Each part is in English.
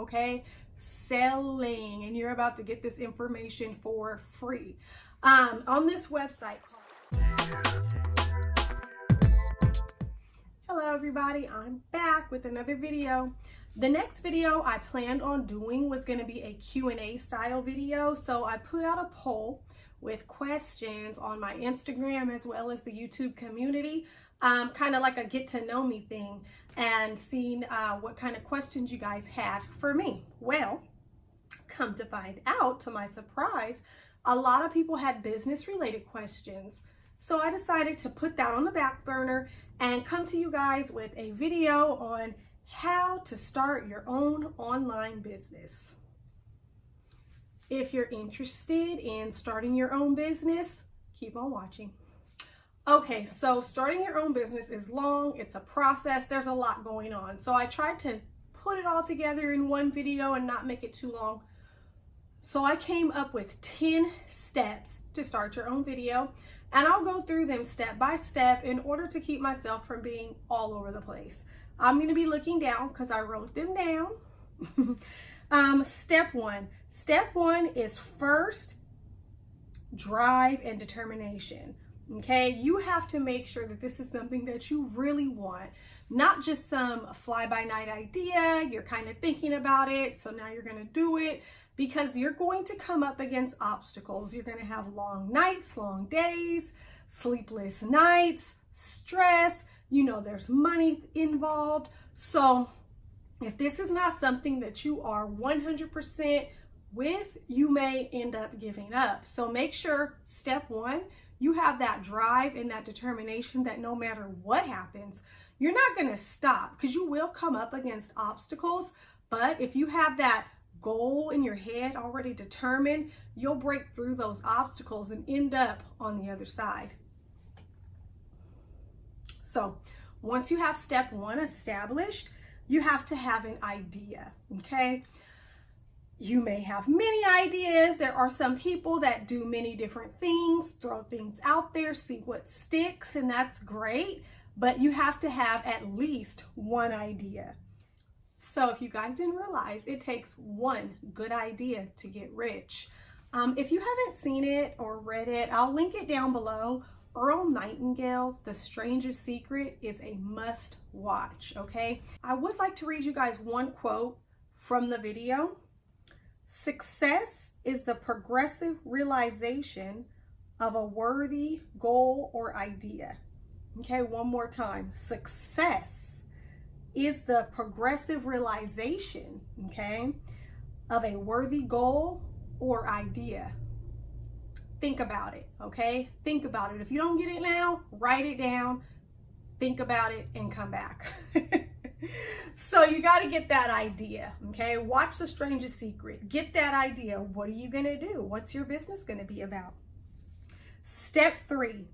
okay? Selling, and you're about to get this information for free. On this website Hello everybody, I'm back with another video. The next video I planned on doing was going to be a Q&A style video, so I put out a poll with questions on my Instagram as well as the YouTube community, kind of like a get to know me thing, and seeing what kind of questions you guys had for me. Well, come to find out, to my surprise, a lot of people had business related questions. So I decided to put that on the back burner and come to you guys with a video on how to start your own online business. If you're interested in starting your own business, keep on watching. Okay, so starting your own business is long, it's a process, there's a lot going on. So I tried to put it all together in one video and not make it too long. So I came up with 10 steps to start your own video, and I'll go through them step by step in order to keep myself from being all over the place. I'm going to be looking down because I wrote them down. Step one. Step one is first, drive and determination. Okay, you have to make sure that this is something that you really want, not just some fly-by-night idea. You're kind of thinking about it, so now you're going to do it, because you're going to come up against obstacles. You're going to have long nights, long days, sleepless nights, stress. You know, there's money involved. So if this is not something that you are 100% with, you may end up giving up. So make sure, step one, you have that drive and that determination that no matter what happens, you're not going to stop, because you will come up against obstacles. But if you have that goal in your head already determined, you'll break through those obstacles and end up on the other side. So once you have step one established, you have to have an idea, okay? You may have many ideas. There are some people that do many different things, throw things out there, see what sticks, and that's great, but you have to have at least one idea. So if you guys didn't realize, it takes one good idea to get rich. If you haven't seen it or read it, I'll link it down below. Earl Nightengale's The Strangest Secret is a must watch, okay? I would like to read you guys one quote from the video. Success is the progressive realization of a worthy goal or idea. Okay, one more time. Success is the progressive realization, okay, of a worthy goal or idea. Think about it, okay? Think about it. If you don't get it now, write it down, think about it, and come back. So you got to get that idea, okay? Watch The Strangest Secret. Get that idea. What are you going to do? What's your business going to be about? Step three,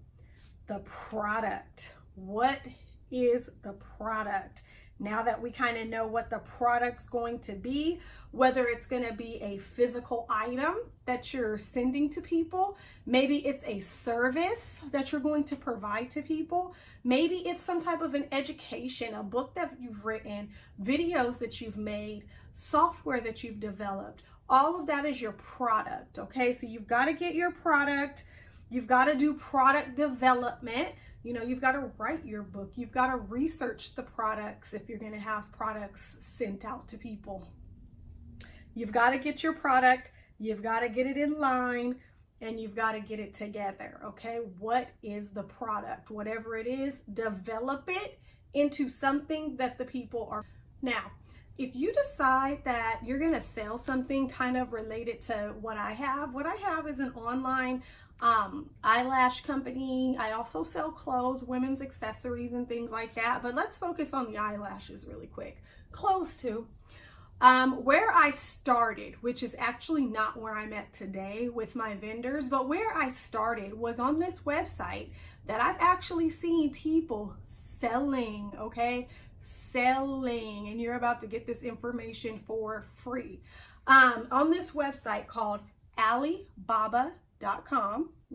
the product. What is the product? Now that we kind of know what the product's going to be, whether it's going to be a physical item that you're sending to people, maybe it's a service that you're going to provide to people, maybe it's some type of an education, a book that you've written, videos that you've made, software that you've developed. All of that is your product, okay? So you've got to get your product. You've got to do product development. You know, you've got to write your book. You've got to research the products if you're going to have products sent out to people. You've got to get your product. You've got to get it in line, and you've got to get it together, okay? What is the product? Whatever it is, develop it into something that the people are. Now, if you decide that you're going to sell something kind of related to what I have is an online eyelash company. I also sell clothes, women's accessories and things like that, but let's focus on the eyelashes really quick. Clothes too. Where I started, which is actually not where I'm at today with my vendors, but where I started was on this website that I've actually seen people selling, okay? Selling, and you're about to get this information for free. On this website called Alibaba.com,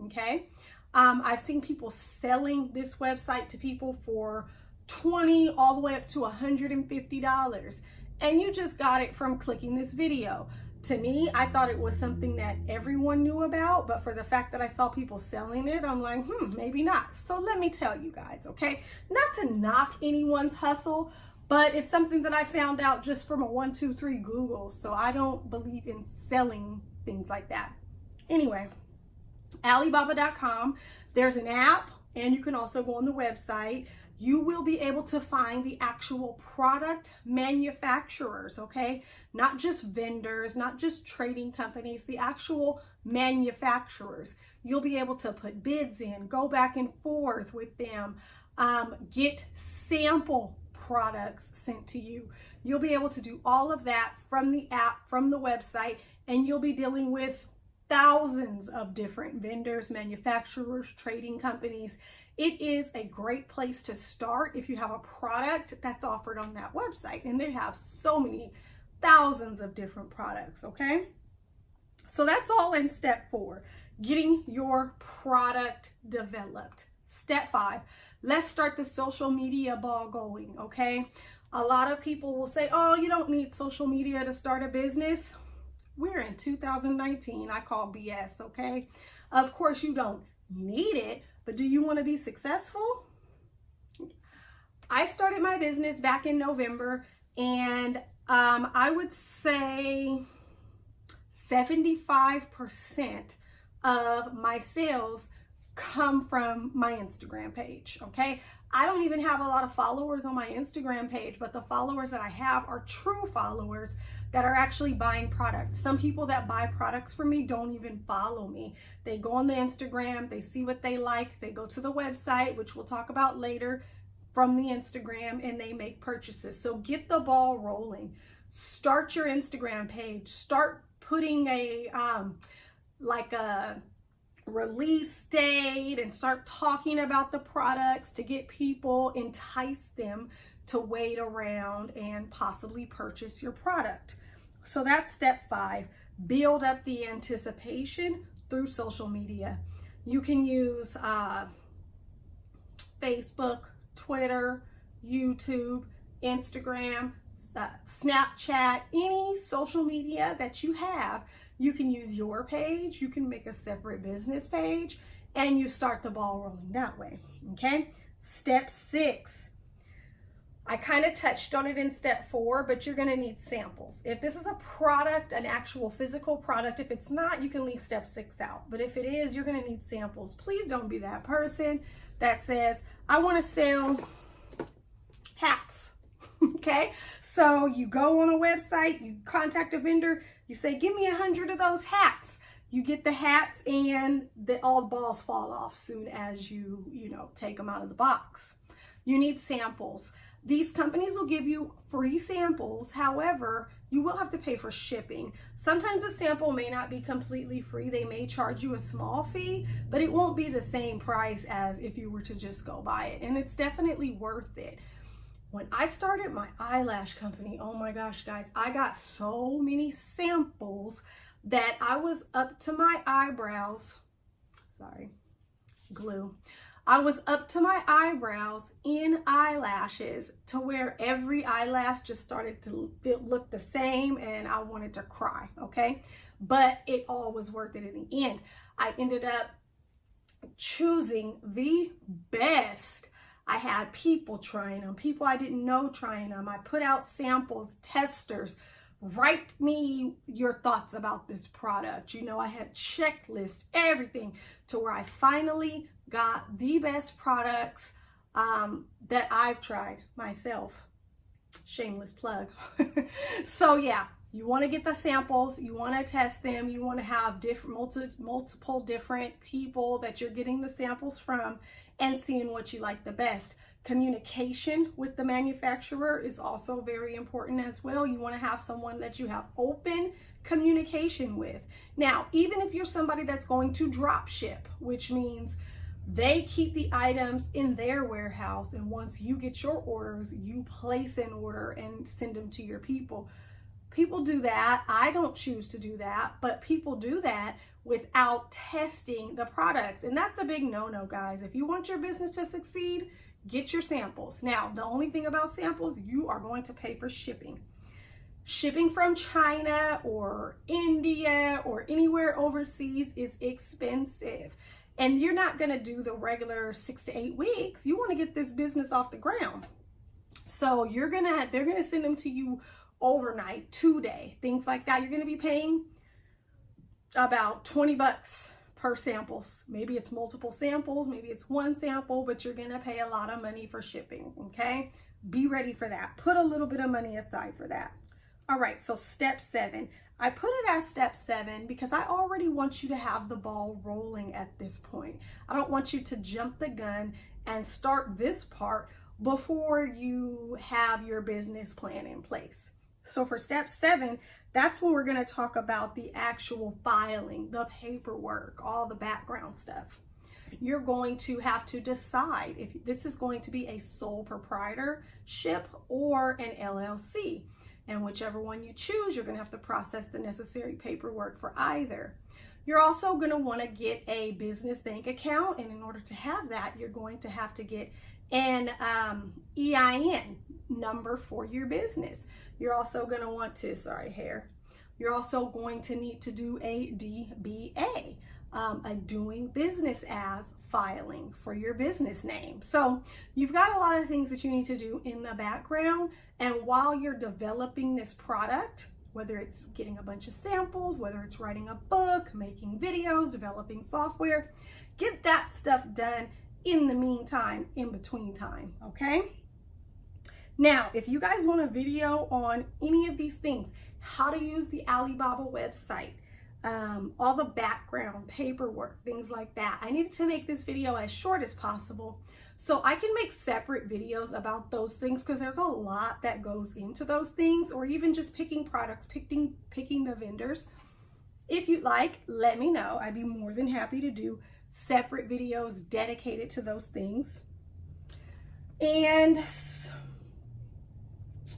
okay? I've seen people selling this website to people for $20 all the way up to $150. and you just got it from clicking this video. To me, I thought it was something that everyone knew about, but for the fact that I saw people selling it, I'm like, maybe not. So let me tell you guys, okay? Not to knock anyone's hustle, but it's something that I found out just from a 1, 2, 3 Google. So I don't believe in selling things like that. Anyway, Alibaba.com, there's an app, and you can also go on the website. You will be able to find the actual product manufacturers, okay? Not just vendors, not just trading companies, the actual manufacturers. You'll be able to put bids in, go back and forth with them, get sample products sent to you. You'll be able to do all of that from the app, from the website, and you'll be dealing with thousands of different vendors, manufacturers, trading companies. It is a great place to start if you have a product that's offered on that website, and they have so many thousands of different products, okay? So that's all in step 4, getting your product developed. Step 5, let's start the social media ball going, okay? A lot of people will say, oh, you don't need social media to start a business. We're in 2019, I call BS, okay? Of course you don't need it, but do you want to be successful? I started my business back in November, and I would say 75% of my sales come from my Instagram page, okay? I don't even have a lot of followers on my Instagram page, but the followers that I have are true followers that are actually buying products. Some people that buy products from me don't even follow me. They go on the Instagram, they see what they like, they go to the website, which we'll talk about later, from the Instagram, and they make purchases. So get the ball rolling. Start your Instagram page. Start putting a release date and start talking about the products to get people, entice them to wait around and possibly purchase your product. So that's step 5. Build up the anticipation through social media. You can use Facebook, Twitter, YouTube, Instagram, Snapchat, any social media that you have. You can use your page, you can make a separate business page, and you start the ball rolling that way, okay? Step 6. I kind of touched on it in step 4, but you're gonna need samples. If this is a product, an actual physical product, if it's not, you can leave step 6 out. But if it is, you're gonna need samples. Please don't be that person that says, I wanna sell hats, okay? So you go on a website, you contact a vendor, you say, give me 100 of those hats. You get the hats, and all the balls fall off soon as you take them out of the box. You need samples. These companies will give you free samples. However, you will have to pay for shipping. Sometimes a sample may not be completely free. They may charge you a small fee, but it won't be the same price as if you were to just go buy it. And it's definitely worth it. When I started my eyelash company, oh my gosh, guys, I got so many samples that I was up to my eyebrows. Glue. I was up to my eyebrows in eyelashes to where every eyelash just started to look the same, and I wanted to cry, okay? But it all was worth it in the end. I ended up choosing the best. I had people trying them, people I didn't know trying them. I put out samples, testers, write me your thoughts about this product. I had checklists, everything, to where I finally got the best products that I've tried myself. Shameless plug. So yeah, you want to get the samples, you want to test them, you want to have multiple different people that you're getting the samples from and seeing what you like the best. Communication with the manufacturer is also very important as well. You want to have someone that you have open communication with. Now, even if you're somebody that's going to drop ship, which means they keep the items in their warehouse, and once you get your orders, you place an order and send them to your people. People do that. I don't choose to do that, but people do that without testing the products. And that's a big no-no, guys. If you want your business to succeed, get your samples. Now, the only thing about samples, you are going to pay for shipping. Shipping from China or India or anywhere overseas is expensive. And you're not going to do the regular 6 to 8 weeks. You want to get this business off the ground. So they're going to send them to you overnight, 2-day, things like that. You're going to be paying about 20 bucks per samples. Maybe it's multiple samples, maybe it's one sample, but you're going to pay a lot of money for shipping. Okay. Be ready for that. Put a little bit of money aside for that. All right. So step 7, I put it as step 7 because I already want you to have the ball rolling at this point. I don't want you to jump the gun and start this part before you have your business plan in place. So for step 7, that's when we're going to talk about the actual filing, the paperwork, all the background stuff. You're going to have to decide if this is going to be a sole proprietorship or an LLC. And whichever one you choose, you're going to have to process the necessary paperwork for either. You're also going to want to get a business bank account. And in order to have that, you're going to have to get an EIN number for your business. You're also going to want to, you're also going to need to do a DBA, a doing business as filing for your business name. So you've got a lot of things that you need to do in the background. And while you're developing this product, whether it's getting a bunch of samples, whether it's writing a book, making videos, developing software, get that stuff done in the meantime, in between time, okay? Now, if you guys want a video on any of these things, how to use the Alibaba website, all the background, paperwork, things like that, I needed to make this video as short as possible so I can make separate videos about those things because there's a lot that goes into those things, or even just picking products, picking the vendors. If you'd like, let me know. I'd be more than happy to do separate videos dedicated to those things. And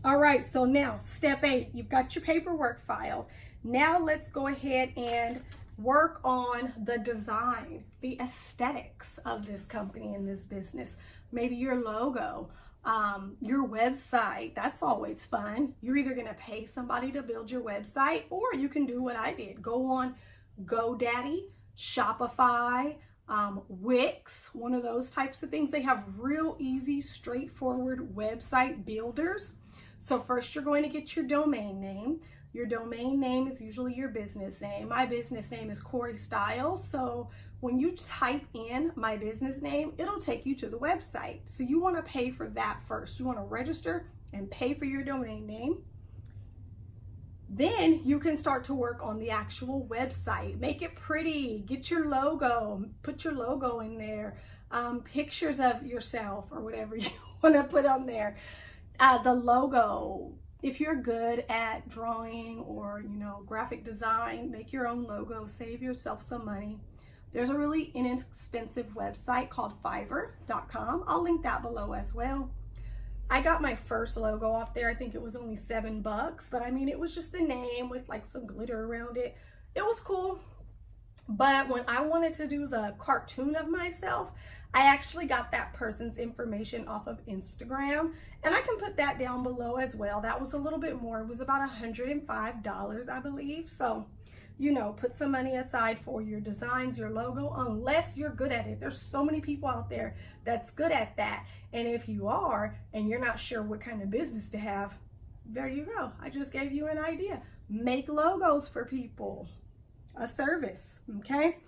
all right, so now step 8, you've got your paperwork filed. Now let's go ahead and work on the design, the aesthetics of this company and this business. Maybe your logo, your website. That's always fun. You're either going to pay somebody to build your website, or you can do what I did. Go on GoDaddy, Shopify, Wix, one of those types of things. They have real easy, straightforward website builders. So first you're going to get your domain name. Your domain name is usually your business name. My business name is Corrie Styles. So when you type in my business name, it'll take you to the website. So you want to pay for that first. You want to register and pay for your domain name. Then you can start to work on the actual website. Make it pretty, get your logo, put your logo in there, pictures of yourself or whatever you want to put on there. The logo, if you're good at drawing or, graphic design, make your own logo, save yourself some money. There's a really inexpensive website called Fiverr.com. I'll link that below as well. I got my first logo off there. I think it was only $7, but I mean, it was just the name with like some glitter around it. It was cool. But when I wanted to do the cartoon of myself, I actually got that person's information off of Instagram, and I can put that down below as well. That was a little bit more. It was about $105, I believe. So, put some money aside for your designs, your logo, unless you're good at it. There's so many people out there that's good at that. And if you are, and you're not sure what kind of business to have, there you go. I just gave you an idea. Make logos for people, a service, okay?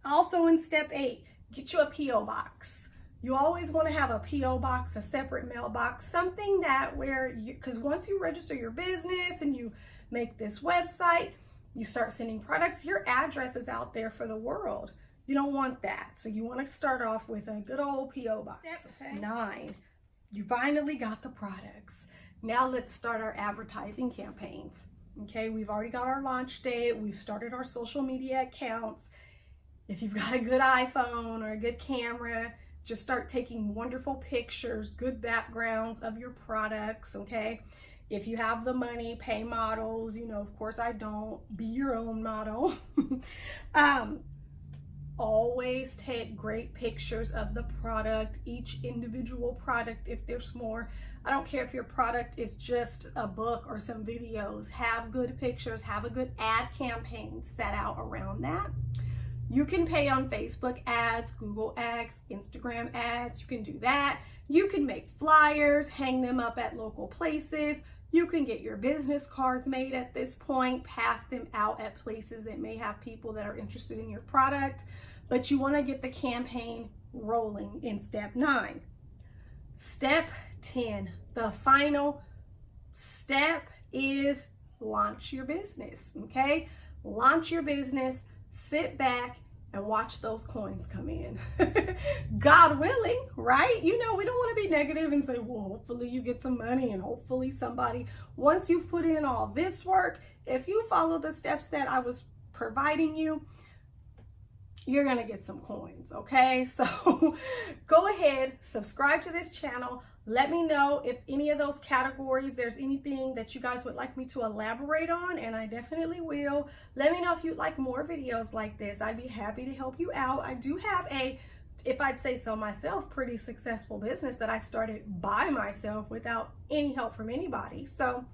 Also in step 8, get you a P.O. box. You always want to have a P.O. box, a separate mailbox, something that because once you register your business and you make this website, you start sending products, your address is out there for the world. You don't want that. So you want to start off with a good old P.O. box. Okay. 9, you finally got the products. Now let's start our advertising campaigns. Okay, we've already got our launch date. We've started our social media accounts. If you've got a good iPhone or a good camera, just start taking wonderful pictures, good backgrounds of your products, okay? If you have the money, pay models. Of course I don't. Be your own model. always take great pictures of the product, each individual product. If there's more, I don't care if your product is just a book or some videos, have good pictures, have a good ad campaign set out around that. You can pay on Facebook ads, Google ads, Instagram ads. You can do that. You can make flyers, hang them up at local places. You can get your business cards made at this point, pass them out at places that may have people that are interested in your product, but you want to get the campaign rolling in step 9. Step 10, the final step, is launch your business, okay? Launch your business, sit back and watch those coins come in. God willing, right? You know, we don't want to be negative and say, well, hopefully you get some money and hopefully somebody, once you've put in all this work, if you follow the steps that I was providing you, you're going to get some coins, okay? So go ahead, subscribe to this channel. Let me know if any of those categories, there's anything that you guys would like me to elaborate on, and I definitely will. Let me know if you'd like more videos like this. I'd be happy to help you out. I do have a, if I'd say so myself, pretty successful business that I started by myself without any help from anybody. So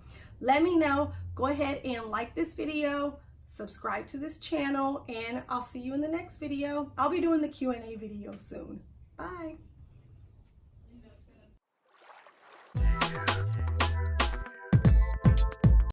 let me know. Go ahead and like this video, subscribe to this channel, and I'll see you in the next video. I'll be doing the Q&A video soon. Bye.